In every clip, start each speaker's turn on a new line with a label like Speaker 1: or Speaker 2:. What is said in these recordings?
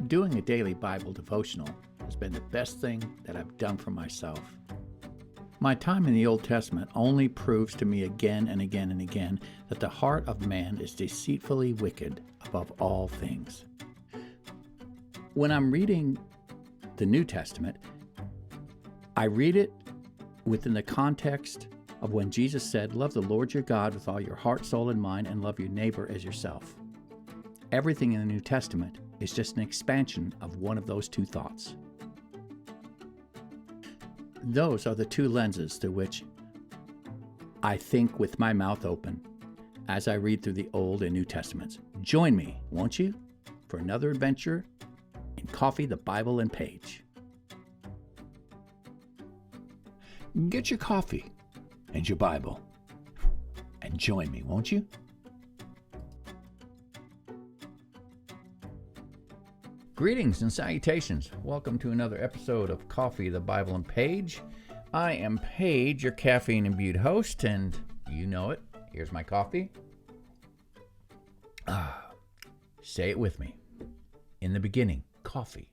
Speaker 1: Doing a daily Bible devotional has been the best thing that I've done for myself. My time in the Old Testament only proves to me again and again and again that the heart of man is deceitfully wicked above all things. When I'm reading the New Testament, I read it within the context of when Jesus said, "Love the Lord your God with all your heart, soul, and mind, and love your neighbor as yourself." Everything in the New Testament is just an expansion of one of those two thoughts. Those are the two lenses through which I think with my mouth open as I read through the Old and New Testaments. Join me, won't you, for another adventure in Coffee, the Bible, and Page. Get your coffee and your Bible and join me, won't you? Greetings and salutations. Welcome to another episode of Coffee, the Bible, and Page. I am Page, your caffeine-imbued host, and you know it. Here's my coffee. Say it with me. In the beginning, coffee,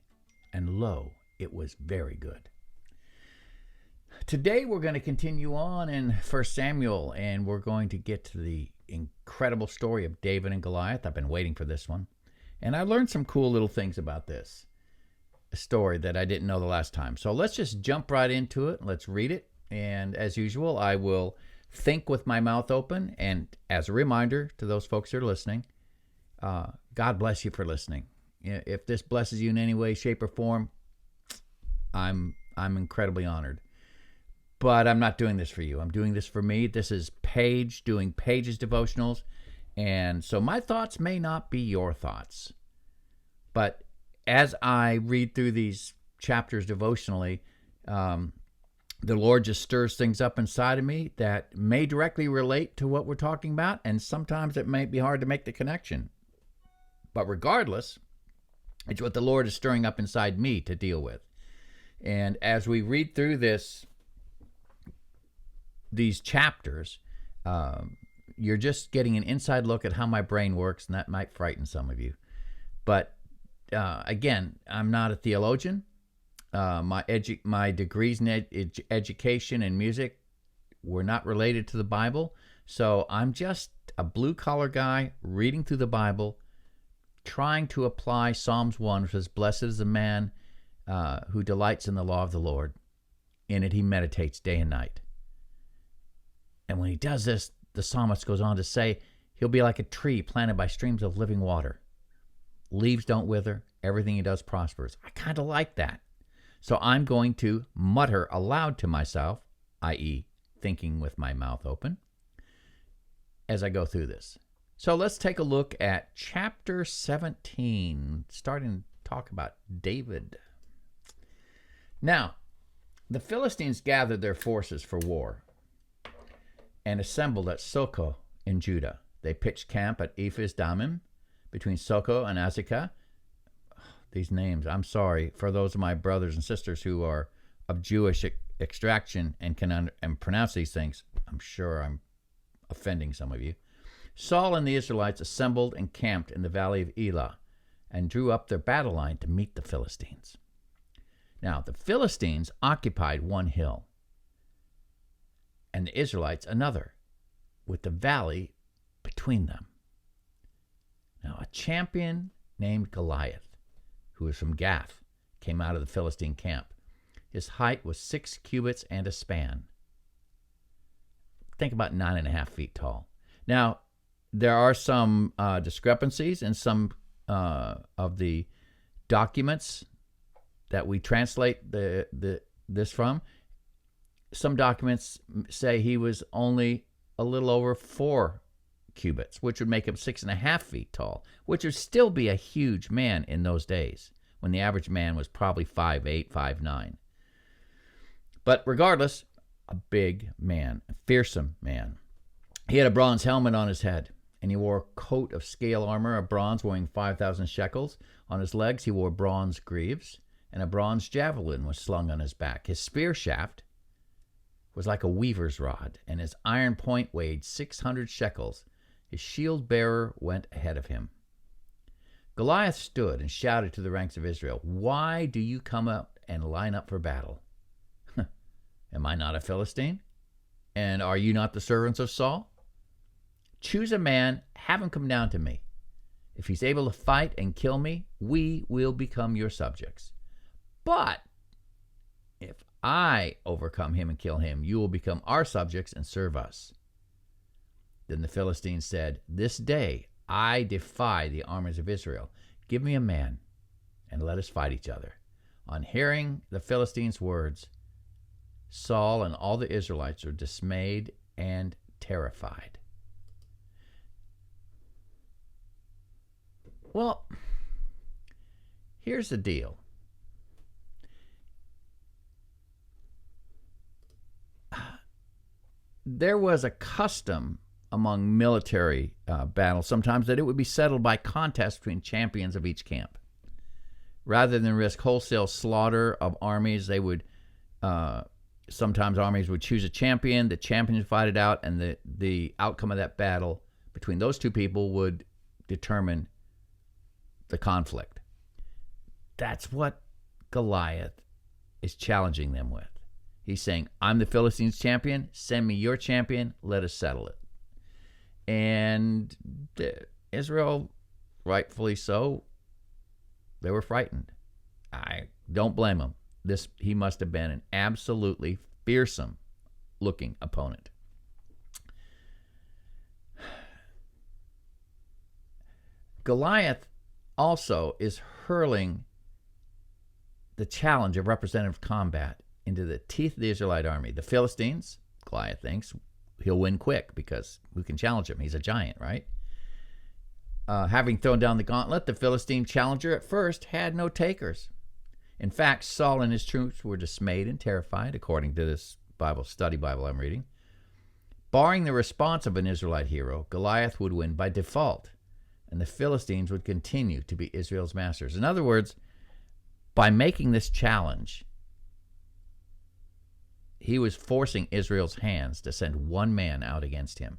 Speaker 1: and lo, it was very good. Today we're going to continue on in 1 Samuel, and we're going to get to the incredible story of David and Goliath. I've been waiting for this one. And I learned some cool little things about this story that I didn't know the last time. So let's just jump right into it. Let's read it. And as usual, I will think with my mouth open. And as a reminder to those folks who are listening, God bless you for listening. If this blesses you in any way, shape, or form, I'm incredibly honored. But I'm not doing this for you. I'm doing this for me. This is Paige doing Paige's devotionals. And so my thoughts may not be your thoughts. But as I read through these chapters devotionally, the Lord just stirs things up inside of me that may directly relate to what we're talking about. And sometimes it may be hard to make the connection. But regardless, it's what the Lord is stirring up inside me to deal with. And as we read through these chapters, you're just getting an inside look at how my brain works, and that might frighten some of you. But again, I'm not a theologian. My degrees in education and music were not related to the Bible. So I'm just a blue-collar guy reading through the Bible, trying to apply Psalms 1, which says, "Blessed is the man who delights in the law of the Lord. In it he meditates day and night." And when he does this, the psalmist goes on to say, he'll be like a tree planted by streams of living water. Leaves don't wither. Everything he does prospers. I kind of like that. So I'm going to mutter aloud to myself, i.e., thinking with my mouth open, as I go through this. So let's take a look at chapter 17, starting to talk about David. Now, the Philistines gathered their forces for war and assembled at Socoh in Judah. They pitched camp at Ephes Dammim, between Socoh and Azekah. These names, I'm sorry for those of my brothers and sisters who are of Jewish extraction and can pronounce these things. I'm sure I'm offending some of you. Saul and the Israelites assembled and camped in the valley of Elah and drew up their battle line to meet the Philistines. Now, the Philistines occupied one hill, and the Israelites another, with the valley between them. Now, a champion named Goliath, who was from Gath, came out of the Philistine camp. His height was 6 cubits and a span. Think about 9.5 feet tall. Now, there are some discrepancies in some of the documents that we translate this from. Some documents say he was only a little over 4 cubits, which would make him 6.5 feet tall, which would still be a huge man in those days, when the average man was probably 5'8", 5'9". But regardless, a big man, a fearsome man. He had a bronze helmet on his head, and he wore a coat of scale armor of bronze weighing 5,000 shekels. On his legs he wore bronze greaves, and a bronze javelin was slung on his back. His spear shaft was like a weaver's rod, and his iron point weighed 600 shekels. His shield bearer went ahead of him. Goliath stood and shouted to the ranks of Israel, "Why do you come up and line up for battle? Am I not a Philistine? And are you not the servants of Saul? Choose a man, have him come down to me. If he's able to fight and kill me, we will become your subjects. But if I overcome him and kill him, you will become our subjects and serve us." Then the Philistines said, "This day I defy the armies of Israel. Give me a man, and let us fight each other." On hearing the Philistines' words, Saul and all the Israelites were dismayed and terrified. Well, here's the deal. There was a custom among military battles sometimes that it would be settled by contest between champions of each camp. Rather than risk wholesale slaughter of armies, they would sometimes armies would choose a champion, the champion would fight it out, and the outcome of that battle between those two people would determine the conflict. That's what Goliath is challenging them with. He's saying, "I'm the Philistines' champion. Send me your champion. Let us settle it." And Israel, rightfully so, they were frightened. I don't blame them. He must have been an absolutely fearsome-looking opponent. Goliath also is hurling the challenge of representative combat into the teeth of the Israelite army. The Philistines, Goliath thinks, he'll win quick because who can challenge him? He's a giant, right? Having thrown down the gauntlet, the Philistine challenger at first had no takers. In fact, Saul and his troops were dismayed and terrified, according to this study Bible I'm reading. Barring the response of an Israelite hero, Goliath would win by default, and the Philistines would continue to be Israel's masters. In other words, by making this challenge, he was forcing Israel's hands to send one man out against him.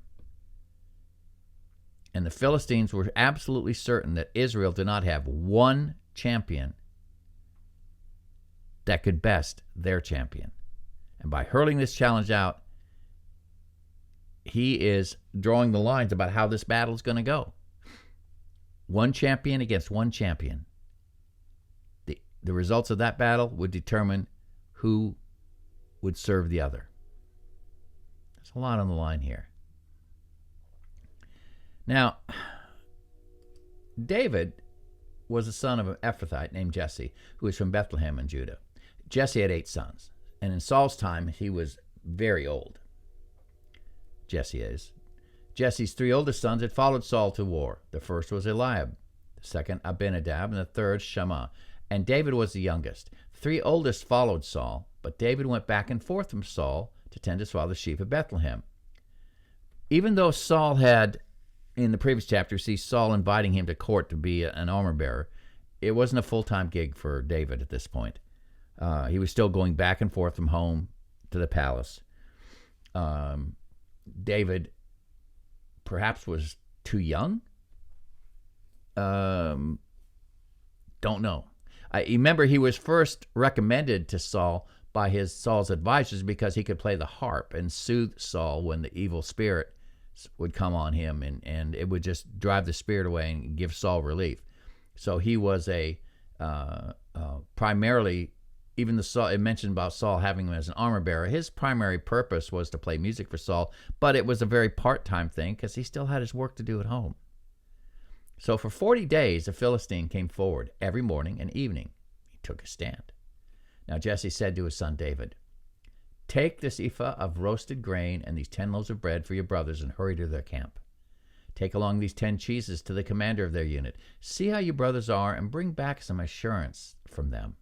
Speaker 1: And the Philistines were absolutely certain that Israel did not have one champion that could best their champion. And by hurling this challenge out, he is drawing the lines about how this battle is going to go. One champion against one champion. The results of that battle would determine who would serve the other. There's a lot on the line here. Now, David was the son of an Ephrathite named Jesse, who was from Bethlehem in Judah. Jesse had 8 sons, and in Saul's time, he was very old. Jesse is. Jesse's 3 oldest sons had followed Saul to war. The first was Eliab, the second Abinadab, and the third Shammah. And David was the youngest. The 3 oldest followed Saul, but David went back and forth from Saul to tend his father's sheep at Bethlehem. Even though Saul had, in the previous chapter, see Saul inviting him to court to be an armor bearer, it wasn't a full-time gig for David at this point. He was still going back and forth from home to the palace. David perhaps was too young. Don't know. Remember, he was first recommended to Saul by Saul's advisors because he could play the harp and soothe Saul when the evil spirit would come on him, and it would just drive the spirit away and give Saul relief. So he was primarily, even it mentioned about Saul having him as an armor bearer, his primary purpose was to play music for Saul, but it was a very part-time thing because he still had his work to do at home. So for 40 days, the Philistine came forward every morning and evening. He took a stand. Now Jesse said to his son David, "Take this ephah of roasted grain and these 10 loaves of bread for your brothers and hurry to their camp. Take along these 10 cheeses to the commander of their unit. See how your brothers are and bring back some assurance from them."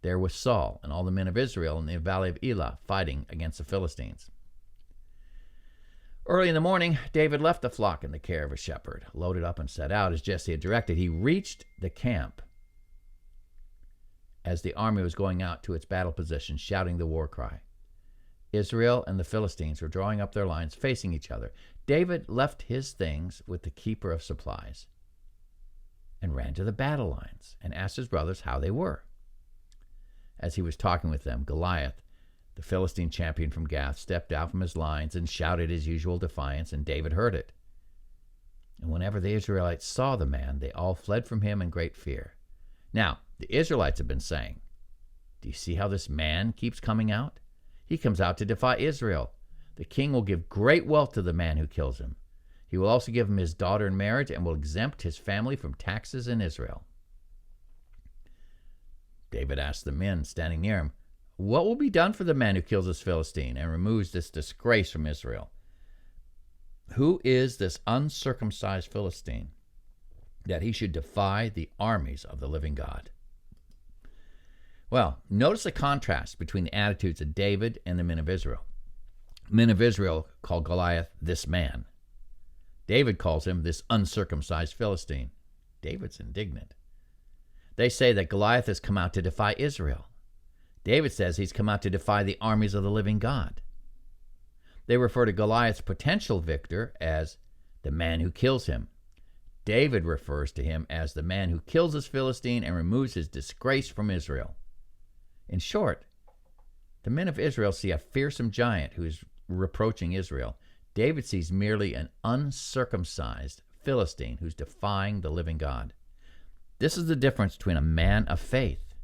Speaker 1: There was Saul and all the men of Israel in the valley of Elah fighting against the Philistines. Early in the morning, David left the flock in the care of a shepherd, loaded up and set out as Jesse had directed. He reached the camp as the army was going out to its battle position, shouting the war cry. Israel and the Philistines were drawing up their lines, facing each other. David left his things with the keeper of supplies, and ran to the battle lines and asked his brothers how they were. As he was talking with them, Goliath, the Philistine champion from Gath, stepped out from his lines and shouted his usual defiance, and David heard it. And whenever the Israelites saw the man, they all fled from him in great fear. Now, the Israelites have been saying, "Do you see how this man keeps coming out? He comes out to defy Israel. The king will give great wealth to the man who kills him. He will also give him his daughter in marriage and will exempt his family from taxes in Israel." David asked the men standing near him, "What will be done for the man who kills this Philistine and removes this disgrace from Israel? Who is this uncircumcised Philistine that he should defy the armies of the living God?" Well, notice the contrast between the attitudes of David and the men of Israel. Men of Israel call Goliath this man. David calls him this uncircumcised Philistine. David's indignant. They say that Goliath has come out to defy Israel. David says he's come out to defy the armies of the living God. They refer to Goliath's potential victor as the man who kills him. David refers to him as the man who kills this Philistine and removes his disgrace from Israel. In short, the men of Israel see a fearsome giant who is reproaching Israel. David sees merely an uncircumcised Philistine who's defying the living God. This is the difference between a man of faith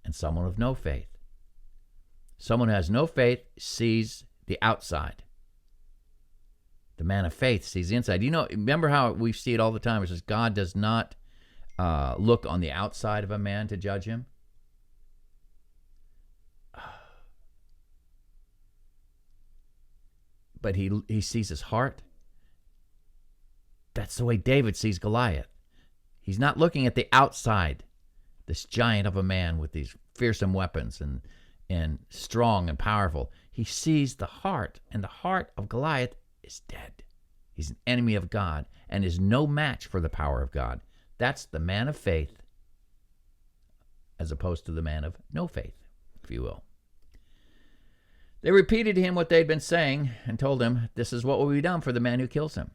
Speaker 1: and someone with no faith. Someone who has no faith sees the outside. The man of faith sees the inside. Remember how we see it all the time. It says God does not look on the outside of a man to judge him. But he sees his heart. That's the way David sees Goliath. He's not looking at the outside, this giant of a man with these fearsome weapons and strong and powerful. He sees the heart, and the heart of Goliath is dead. He's an enemy of God and is no match for the power of God. That's the man of faith as opposed to the man of no faith, if you will. They repeated to him what they'd been saying and told him, "This is what will be done for the man who kills him."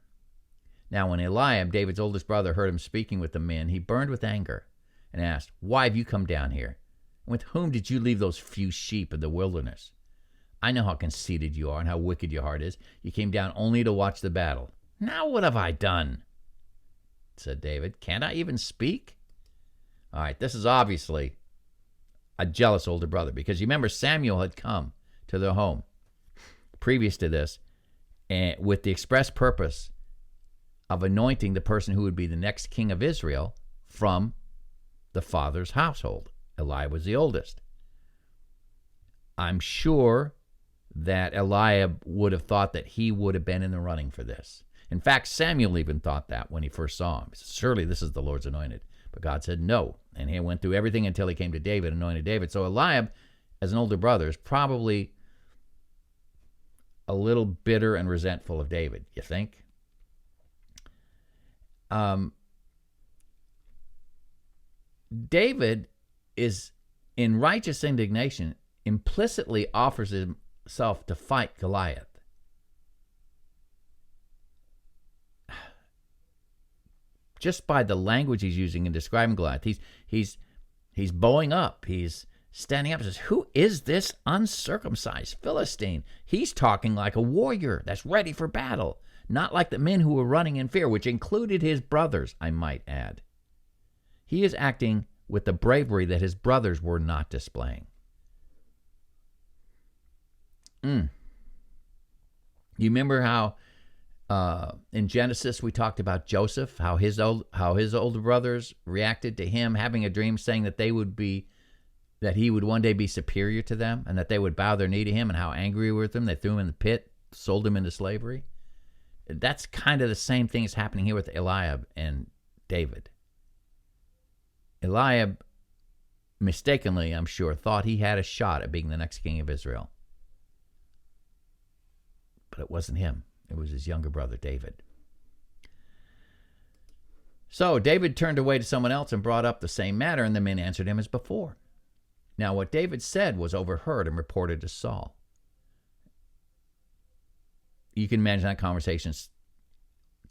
Speaker 1: Now, when Eliab, David's oldest brother, heard him speaking with the men, he burned with anger and asked, "Why have you come down here? And with whom did you leave those few sheep in the wilderness? I know how conceited you are and how wicked your heart is. You came down only to watch the battle. Now what have I done?" said David. "Can't I even speak?" All right, this is obviously a jealous older brother, because you remember Samuel had come to their home previous to this and with the express purpose of anointing the person who would be the next king of Israel from the father's household. Eliab was the oldest. I'm sure that Eliab would have thought that he would have been in the running for this. In fact, Samuel even thought that when he first saw him. He said, "Surely this is the Lord's anointed." But God said no. And he went through everything until he came to David, anointed David. So Eliab, as an older brother, is probably a little bitter and resentful of David, you think? David is, in righteous indignation, implicitly offers himself to fight Goliath. Just by the language he's using in describing Goliath, he's bowing up. He's standing up and says, "Who is this uncircumcised Philistine?" He's talking like a warrior that's ready for battle, not like the men who were running in fear, which included his brothers, I might add. He is acting with the bravery that his brothers were not displaying. You remember how in Genesis we talked about Joseph, how his older brothers reacted to him having a dream saying that he would one day be superior to them and that they would bow their knee to him, and how angry with him. They threw him in the pit, sold him into slavery. That's kind of the same thing is happening here with Eliab and David. Eliab, mistakenly, I'm sure, thought he had a shot at being the next king of Israel. But it wasn't him. It was his younger brother, David. So David turned away to someone else and brought up the same matter, and the men answered him as before. Now what David said was overheard and reported to Saul. You can imagine that conversation.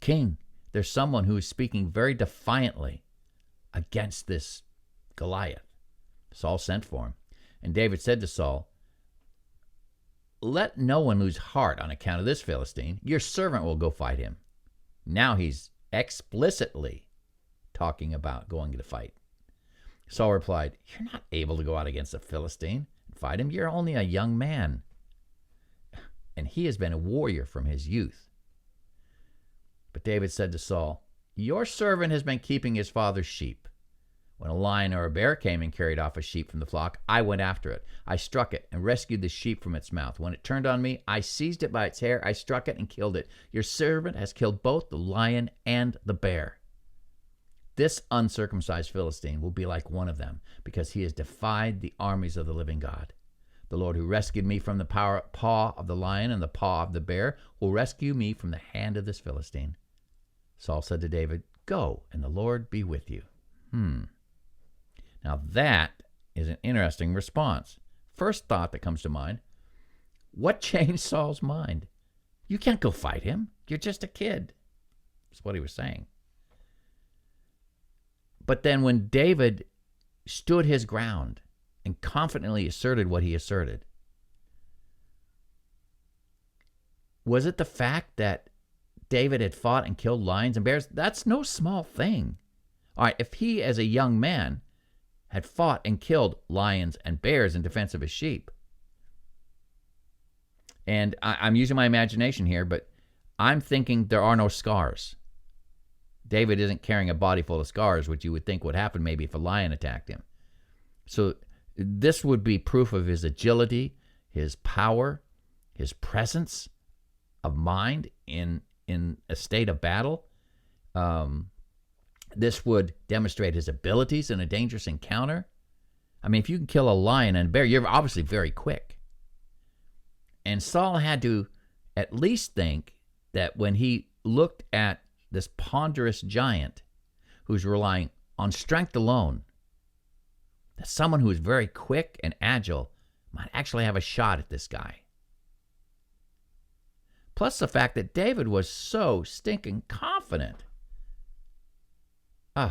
Speaker 1: "King, there's someone who is speaking very defiantly against this Goliath. Saul sent for him. And David said to Saul, let no one lose heart on account of this Philistine. Your servant will go fight him. Now he's explicitly talking about going to fight. Saul replied, you're not able to go out against a Philistine and fight him. You're only a young man, and he has been a warrior from his youth. But David said to Saul, your servant has been keeping his father's sheep. When a lion or a bear came and carried off a sheep from the flock, I went after it. I struck it and rescued the sheep from its mouth. When it turned on me, I seized it by its hair. I struck it and killed it. Your servant has killed both the lion and the bear. This uncircumcised Philistine will be like one of them, because he has defied the armies of the living God. The Lord who rescued me from the paw of the lion and the paw of the bear will rescue me from the hand of this Philistine. Saul said to David, go, and the Lord be with you. Now that is an interesting response. First thought that comes to mind, what changed Saul's mind? You can't go fight him. You're just a kid. That's what he was saying. But then when David stood his ground and confidently asserted what he asserted, was it the fact that David had fought and killed lions and bears? That's no small thing. All right, if he as a young man had fought and killed lions and bears in defense of his sheep, and I'm using my imagination here, but I'm thinking there are no scars. David isn't carrying a body full of scars, which you would think would happen maybe if a lion attacked him. So this would be proof of his agility, his power, his presence of mind in a state of battle. This would demonstrate his abilities in a dangerous encounter. I mean, if you can kill a lion and a bear, you're obviously very quick. And Saul had to at least think that when he looked at this ponderous giant who's relying on strength alone, that someone who is very quick and agile might actually have a shot at this guy. Plus the fact that David was so stinking confident. You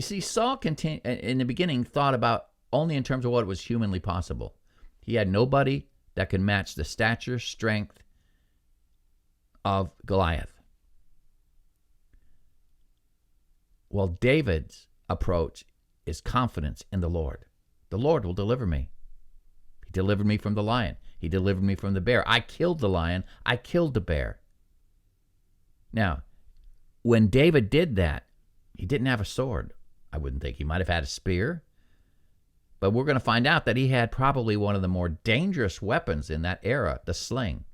Speaker 1: see, Saul in the beginning thought about only in terms of what was humanly possible. He had nobody that could match the stature, strength of Goliath. Well, David's approach is confidence in the Lord. The Lord will deliver me. He delivered me from the lion. He delivered me from the bear. I killed the lion. I killed the bear. Now, when David did that, he didn't have a sword. I wouldn't think. He might have had a spear. But we're going to find out that he had probably one of the more dangerous weapons in that era, the sling.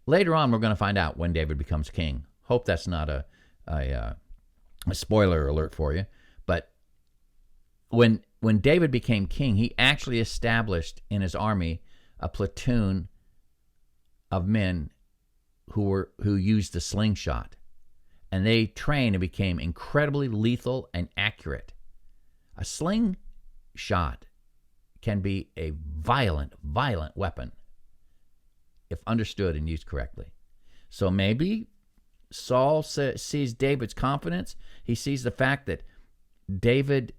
Speaker 1: Later on, we're going to find out when David becomes king. Hope that's not a spoiler alert for you. But when David became king, he actually established in his army a platoon of men who used the slingshot. And they trained and became incredibly lethal and accurate. A slingshot can be a violent weapon if understood and used correctly. So maybe Saul sees David's confidence. He sees the fact that David,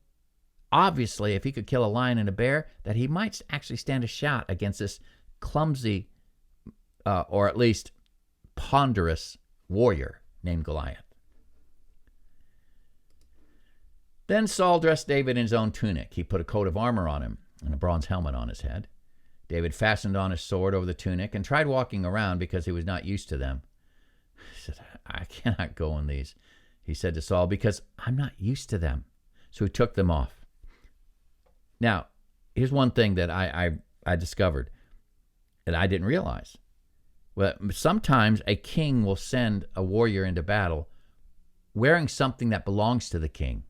Speaker 1: obviously, if he could kill a lion and a bear, that he might actually stand a shot against this clumsy, or at least ponderous warrior named Goliath. Then Saul dressed David in his own tunic. He put a coat of armor on him and a bronze helmet on his head. David fastened on his sword over the tunic and tried walking around because he was not used to them. He said, I cannot go in these, he said to Saul, because I'm not used to them. So he took them off. Now, here's one thing that I discovered that I didn't realize. Well, sometimes a king will send a warrior into battle wearing something that belongs to the king.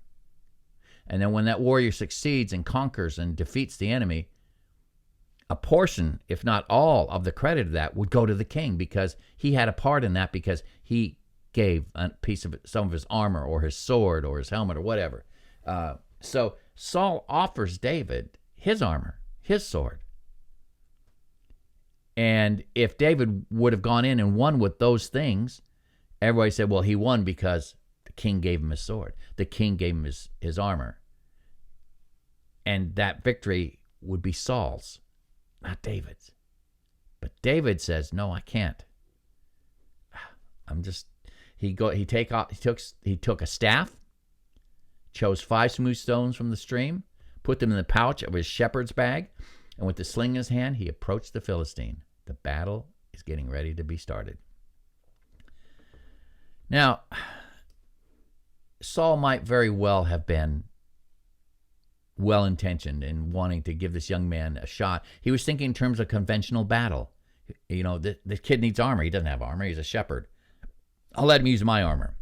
Speaker 1: And then when that warrior succeeds and conquers and defeats the enemy, a portion, if not all, of the credit of that would go to the king because he had a part in that because he gave a piece of some of his armor or his sword or his helmet or whatever. So Saul offers David his armor, his sword. And if David would have gone in and won with those things Everybody said, well, he won because the king gave him his sword. The king gave him his armor. And that victory would be Saul's, not David's. But David says, no, I can't. He took a staff, chose 5 smooth stones from the stream, put them in the pouch of his shepherd's bag, and with the sling in his hand, he approached the Philistine. The battle is getting ready to be started. Now, Saul might very well have been well-intentioned in wanting to give this young man a shot. He was thinking in terms of conventional battle. The kid needs armor. He doesn't have armor. He's a shepherd. I'll let him use my armor.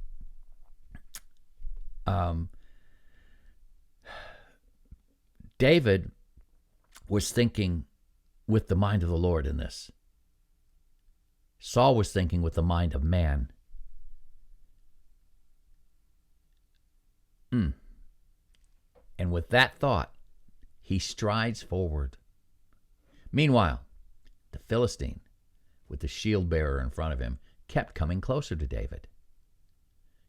Speaker 1: David was thinking with the mind of the Lord in this. Saul was thinking with the mind of man. And with that thought, he strides forward. Meanwhile, the Philistine, with the shield bearer in front of him, kept coming closer to David.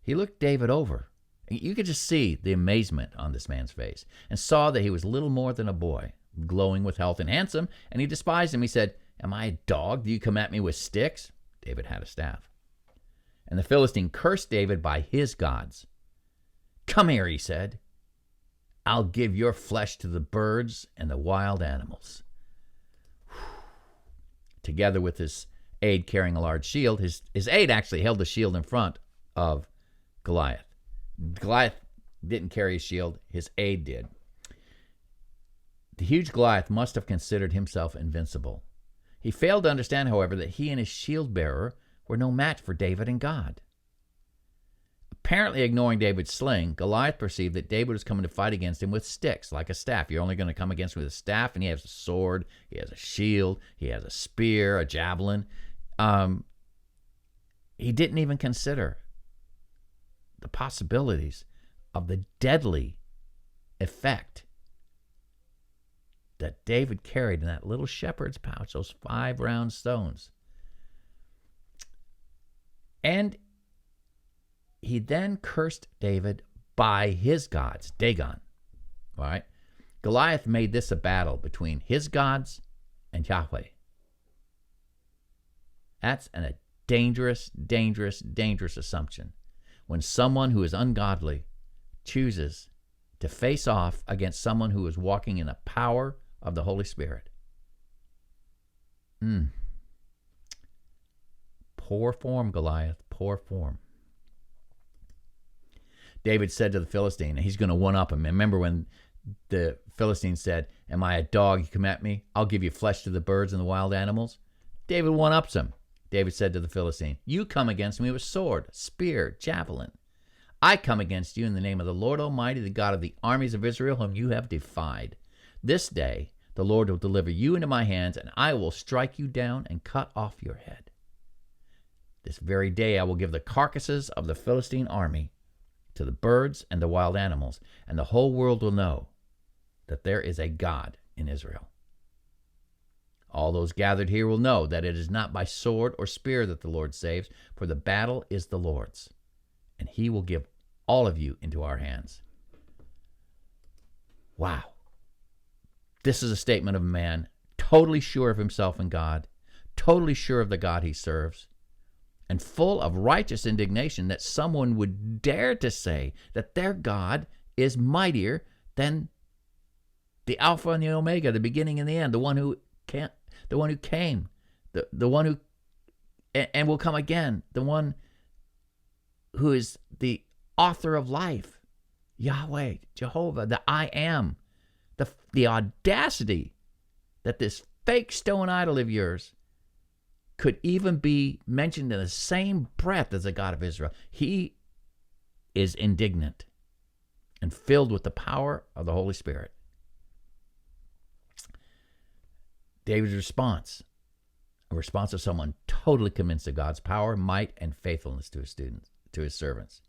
Speaker 1: He looked David over. You could just see the amazement on this man's face and saw that he was little more than a boy, glowing with health and handsome, and he despised him. He said, am I a dog? Do you come at me with sticks? David had a staff. And the Philistine cursed David by his gods. Come here, he said. I'll give your flesh to the birds and the wild animals. Together with his aide carrying a large shield, his aide actually held the shield in front of Goliath. Goliath didn't carry his shield, his aide did. The huge Goliath must have considered himself invincible. He failed to understand, however, that he and his shield bearer were no match for David and God. Apparently ignoring David's sling, Goliath perceived that David was coming to fight against him with sticks, like a staff. You're only going to come against him with a staff, and he has a sword, he has a shield, he has a spear, a javelin. He didn't even consider the possibilities of the deadly effect that David carried in that little shepherd's pouch, those 5 round stones. And he then cursed David by his gods, Dagon. All right? Goliath made this a battle between his gods and Yahweh. That's a dangerous, dangerous, dangerous assumption. When someone who is ungodly chooses to face off against someone who is walking in the power of the Holy Spirit. Poor form, Goliath, poor form. David said to the Philistine, he's going to one-up him. Remember when the Philistine said, am I a dog? You come at me? I'll give you flesh to the birds and the wild animals. David one-ups him. David said to the Philistine, you come against me with sword, spear, javelin. I come against you in the name of the Lord Almighty, the God of the armies of Israel, whom you have defied. This day the Lord will deliver you into my hands, and I will strike you down and cut off your head. This very day I will give the carcasses of the Philistine army to the birds and the wild animals, and the whole world will know that there is a God in Israel. All those gathered here will know that it is not by sword or spear that the Lord saves, for the battle is the Lord's, and he will give all of you into our hands. Wow. This is a statement of a man totally sure of himself and God, totally sure of the God he serves, and full of righteous indignation that someone would dare to say that their God is mightier than the Alpha and the Omega, the beginning and the end, the one who came, the one who and will come again, the one who is the author of life, Yahweh, Jehovah, the I am, the audacity that this fake stone idol of yours could even be mentioned in the same breath as the God of Israel. He is indignant and filled with the power of the Holy Spirit. David's response, a response of someone totally convinced of God's power, might, and faithfulness to his students, to his servants.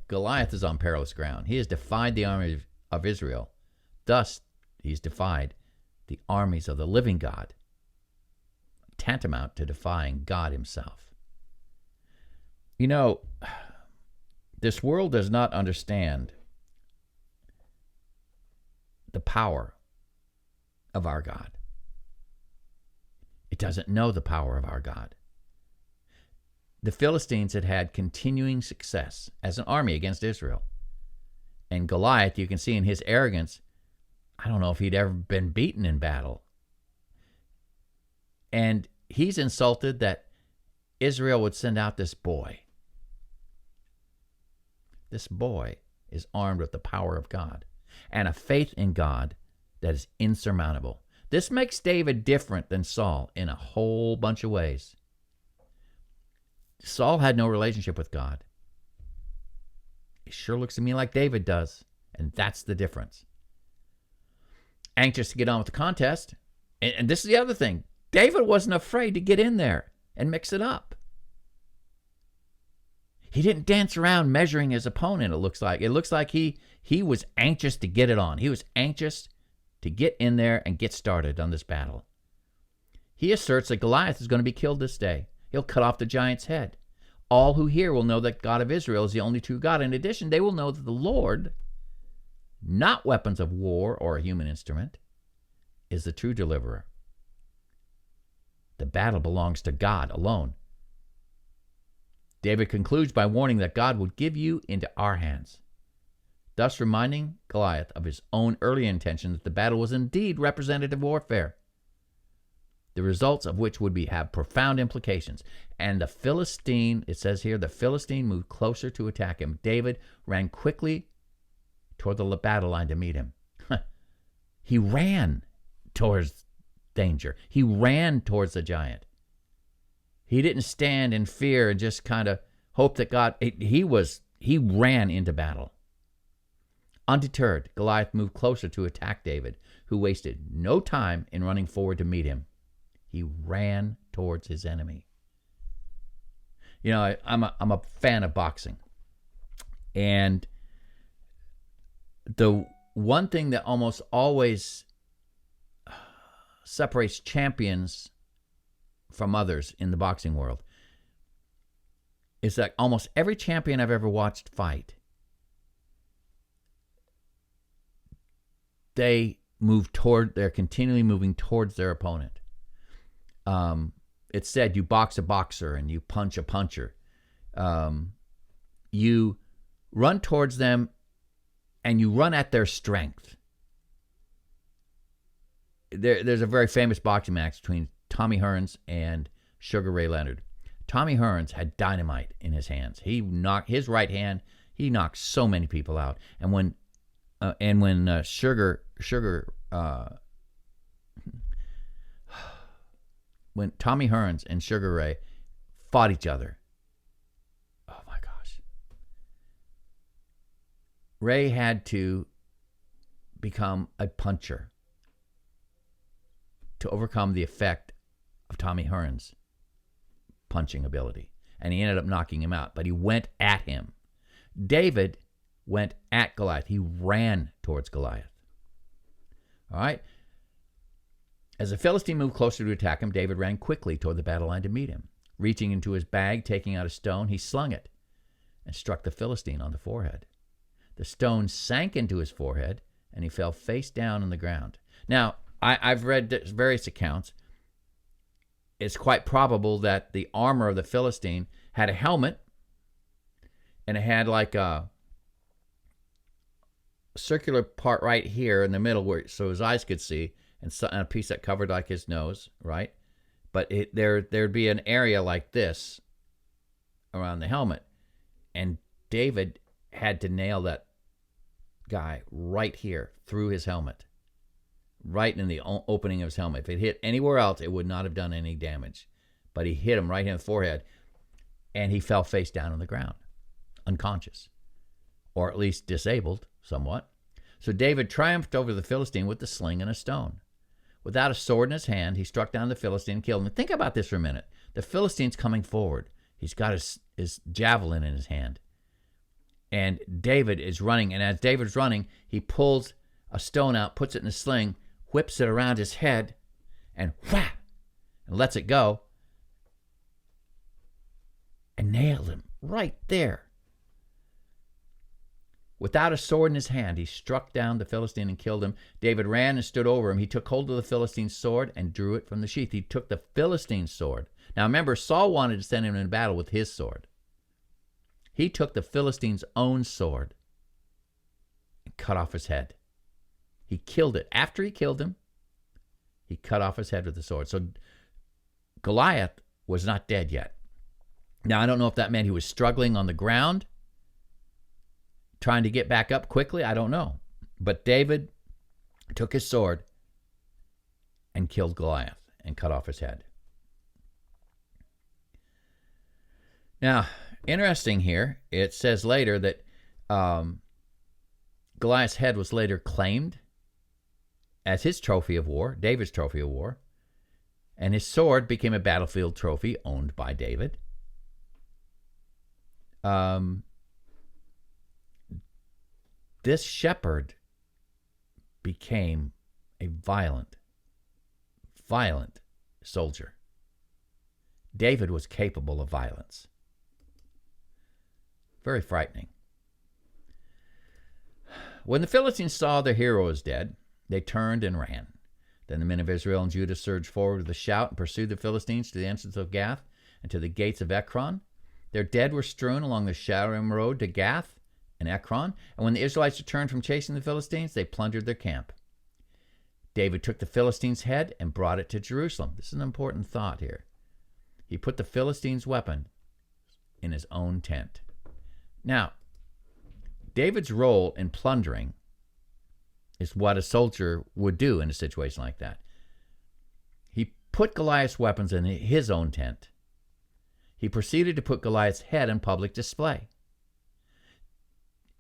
Speaker 1: Goliath is on perilous ground. He has defied the army of Israel. Thus, he's defied the armies of the living God, tantamount to defying God himself. You know, this world does not understand the power of our God. It doesn't know the power of our God. The Philistines had had continuing success as an army against Israel. And Goliath, you can see in his arrogance, I don't know if he'd ever been beaten in battle. And he's insulted that Israel would send out this boy. This boy is armed with the power of God and a faith in God that is insurmountable. This makes David different than Saul in a whole bunch of ways. Saul had no relationship with God. It sure looks to me like David does, and that's the difference. Anxious to get on with the contest, and this is the other thing. David wasn't afraid to get in there and mix it up. He didn't dance around measuring his opponent, it looks like. It looks like he was anxious to get it on. He was anxious to get in there and get started on this battle. He asserts that Goliath is going to be killed this day. He'll cut off the giant's head. All who hear will know that God of Israel is the only true God. In addition, they will know that the Lord, not weapons of war or a human instrument, is the true deliverer. The battle belongs to God alone. David concludes by warning that God will give you into our hands, thus reminding Goliath of his own early intention that the battle was indeed representative warfare, the results of which would have profound implications. And the Philistine, it says here, the Philistine moved closer to attack him. David ran quickly toward the battle line to meet him. He ran towards danger. He ran towards the giant. He didn't stand in fear and just kind of hope that God, he ran into battle. Undeterred, Goliath moved closer to attack David, who wasted no time in running forward to meet him. He ran towards his enemy. You know, I'm a fan of boxing. And the one thing that almost always separates champions from others in the boxing world is that almost every champion I've ever watched fight, they're continually moving towards their opponent. It's said you box a boxer and you punch a puncher. You run towards them and you run at their strength. There's a very famous boxing match between Tommy Hearns and Sugar Ray Leonard. Tommy Hearns had dynamite in his hands. He knocked his right hand. He knocked so many people out. And when when Tommy Hearns and Sugar Ray fought each other, oh my gosh, Ray had to become a puncher to overcome the effect of Tommy Hearns' punching ability. And he ended up knocking him out, but he went at him. David went at Goliath. He ran towards Goliath. All right? As the Philistine moved closer to attack him, David ran quickly toward the battle line to meet him. Reaching into his bag, taking out a stone, he slung it and struck the Philistine on the forehead. The stone sank into his forehead, and he fell face down on the ground. Now, I've read various accounts. It's quite probable that the armor of the Philistine had a helmet, and it had like a circular part right here in the middle so his eyes could see, and a piece that covered like his nose, right? But there'd be an area like this around the helmet, and David had to nail that guy right here through his helmet, right in the opening of his helmet. If it hit anywhere else, it would not have done any damage. But he hit him right in the forehead, and he fell face down on the ground, unconscious, or at least disabled somewhat. So David triumphed over the Philistine with the sling and a stone. Without a sword in his hand, he struck down the Philistine and killed him. Think about this for a minute. The Philistine's coming forward. He's got his javelin in his hand. And David is running. And as David's running, he pulls a stone out, puts it in a sling, whips it around his head, and whap, and lets it go, and nailed him Right there. Without a sword in his hand, he struck down the Philistine and killed him. David ran and stood over him. He took hold of the Philistine's sword and drew it from the sheath. He took the Philistine's sword. Now remember, Saul wanted to send him into battle with his sword. He took the Philistine's own sword and cut off his head. He killed it. After he killed him, he cut off his head with the sword. So Goliath was not dead yet. Now, I don't know if that meant he was struggling on the ground, trying to get back up quickly. I don't know. But David took his sword and killed Goliath and cut off his head. Now, interesting here, it says later that Goliath's head was later claimed as his trophy of war, David's trophy of war, and his sword became a battlefield trophy owned by David. This shepherd became a violent soldier. David was capable of violence. Very frightening. When the Philistines saw their hero was dead, they turned and ran. Then the men of Israel and Judah surged forward with a shout and pursued the Philistines to the entrance of Gath and to the gates of Ekron. Their dead were strewn along the Shaaraim road to Gath and Ekron. And when the Israelites returned from chasing the Philistines, they plundered their camp. David took the Philistine's head and brought it to Jerusalem. This is an important thought here. He put the Philistine's weapon in his own tent. Now, David's role in plundering is what a soldier would do in a situation like that. He put Goliath's weapons in his own tent. He proceeded to put Goliath's head on public display.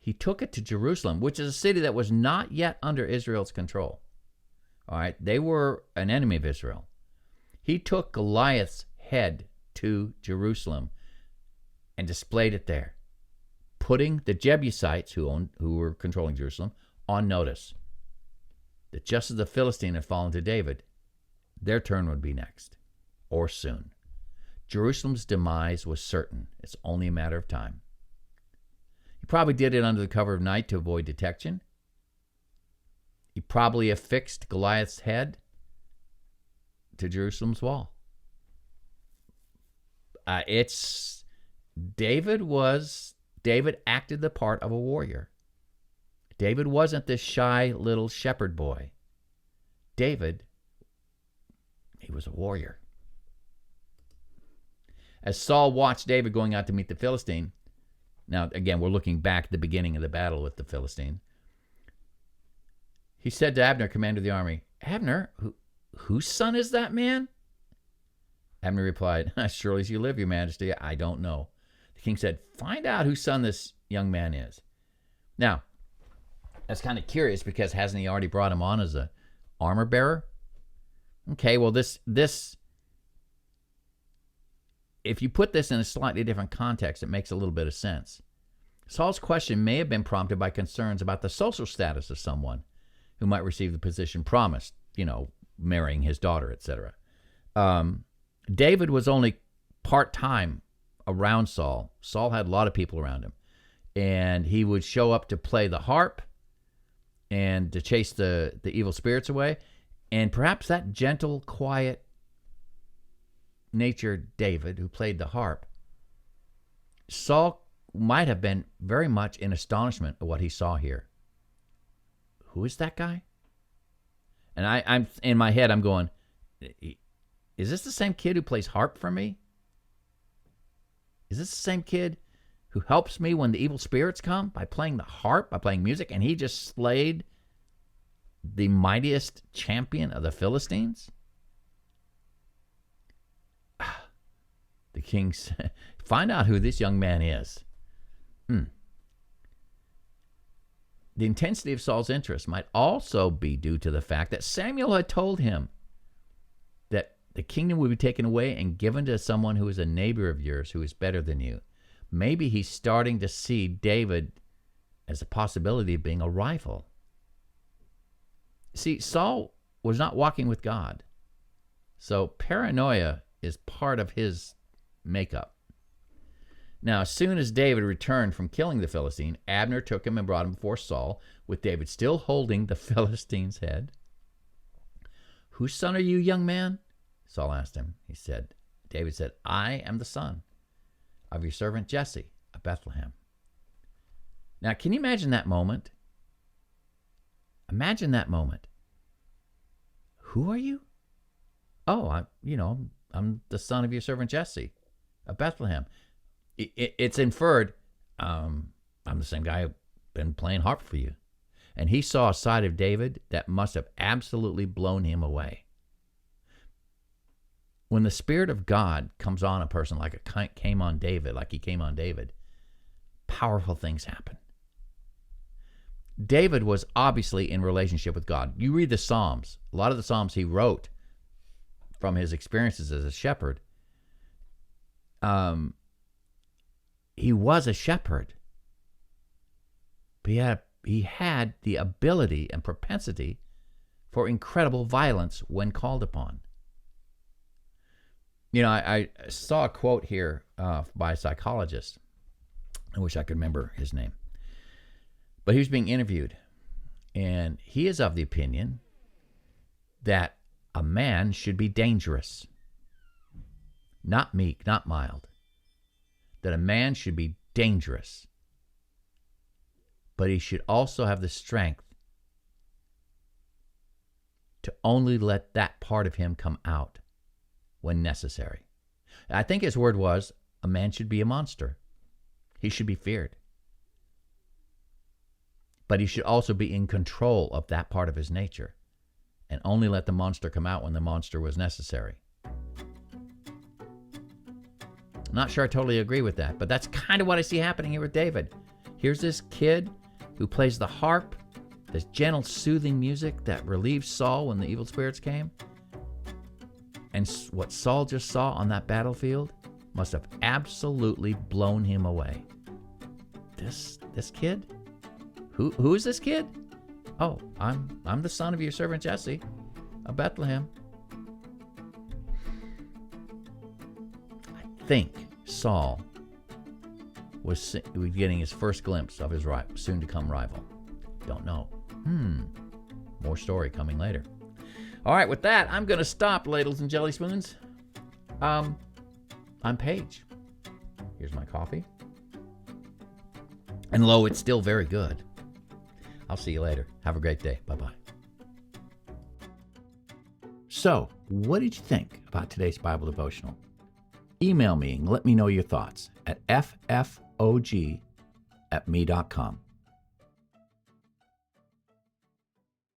Speaker 1: He took it to Jerusalem, which is a city that was not yet under Israel's control. All right, they were an enemy of Israel. He took Goliath's head to Jerusalem and displayed it there, putting the Jebusites, who were controlling Jerusalem, on notice that just as the Philistine had fallen to David, their turn would be next, or soon. Jerusalem's demise was certain. It's only a matter of time. He probably did it under the cover of night to avoid detection. He probably affixed Goliath's head to Jerusalem's wall. David acted the part of a warrior. David wasn't this shy little shepherd boy. David, he was a warrior. As Saul watched David going out to meet the Philistine, now again, we're looking back at the beginning of the battle with the Philistine, he said to Abner, commander of the army, Abner, whose son is that man? Abner replied, as surely as you live, your majesty, I don't know. The king said, find out whose son this young man is. Now, that's kind of curious because hasn't he already brought him on as a armor bearer? Okay, well, this if you put this in a slightly different context, it makes a little bit of sense. Saul's question may have been prompted by concerns about the social status of someone who might receive the position promised, marrying his daughter, etc. David was only part-time around Saul. Saul had a lot of people around him. And he would show up to play the harp and to chase the evil spirits away. And perhaps that gentle, quiet natured David, who played the harp, Saul might have been very much in astonishment at what he saw here. Who is that guy? And I'm in my head, I'm going, is this the same kid who plays harp for me? Is this the same kid who helps me when the evil spirits come by playing the harp, by playing music, and he just slayed the mightiest champion of the Philistines? The king said, find out who this young man is. The intensity of Saul's interest might also be due to the fact that Samuel had told him that the kingdom would be taken away and given to someone who is a neighbor of yours who is better than you. Maybe he's starting to see David as a possibility of being a rival. See, Saul was not walking with God. So paranoia is part of his makeup. Now, as soon as David returned from killing the Philistine, Abner took him and brought him before Saul, with David still holding the Philistine's head. "Whose son are you, young man?" Saul asked him. David said, "I am the son of your servant Jesse of Bethlehem." Now, can you imagine that moment? Imagine that moment. "Who are you?" "Oh, I'm the son of your servant Jesse of Bethlehem." It's inferred, I'm the same guy who's been playing harp for you. And he saw a side of David that must have absolutely blown him away. When the Spirit of God comes on a person like he came on David, powerful things happen. David was obviously in relationship with God. You read the Psalms. A lot of the Psalms he wrote from his experiences as a shepherd. He was a shepherd, but he had the ability and propensity for incredible violence when called upon. I saw a quote here by a psychologist. I wish I could remember his name. But he was being interviewed, and he is of the opinion that a man should be dangerous, not meek, not mild. That a man should be dangerous, but he should also have the strength to only let that part of him come out when necessary. I think his word was, a man should be a monster. He should be feared. But he should also be in control of that part of his nature and only let the monster come out when the monster was necessary. Not sure I totally agree with that, but that's kind of what I see happening here with David. Here's this kid who plays the harp, this gentle, soothing music that relieved Saul when the evil spirits came. And what Saul just saw on that battlefield must have absolutely blown him away. This kid? Who is this kid? "Oh, I'm the son of your servant Jesse of Bethlehem." I think Saul was getting his first glimpse of his soon-to-come rival. Don't know. More story coming later. All right, with that, I'm going to stop, ladles and jelly spoons. I'm Paige. Here's my coffee. And lo, it's still very good. I'll see you later. Have a great day. Bye-bye. So, what did you think about today's Bible devotional? Email me and let me know your thoughts at ffog@me.com.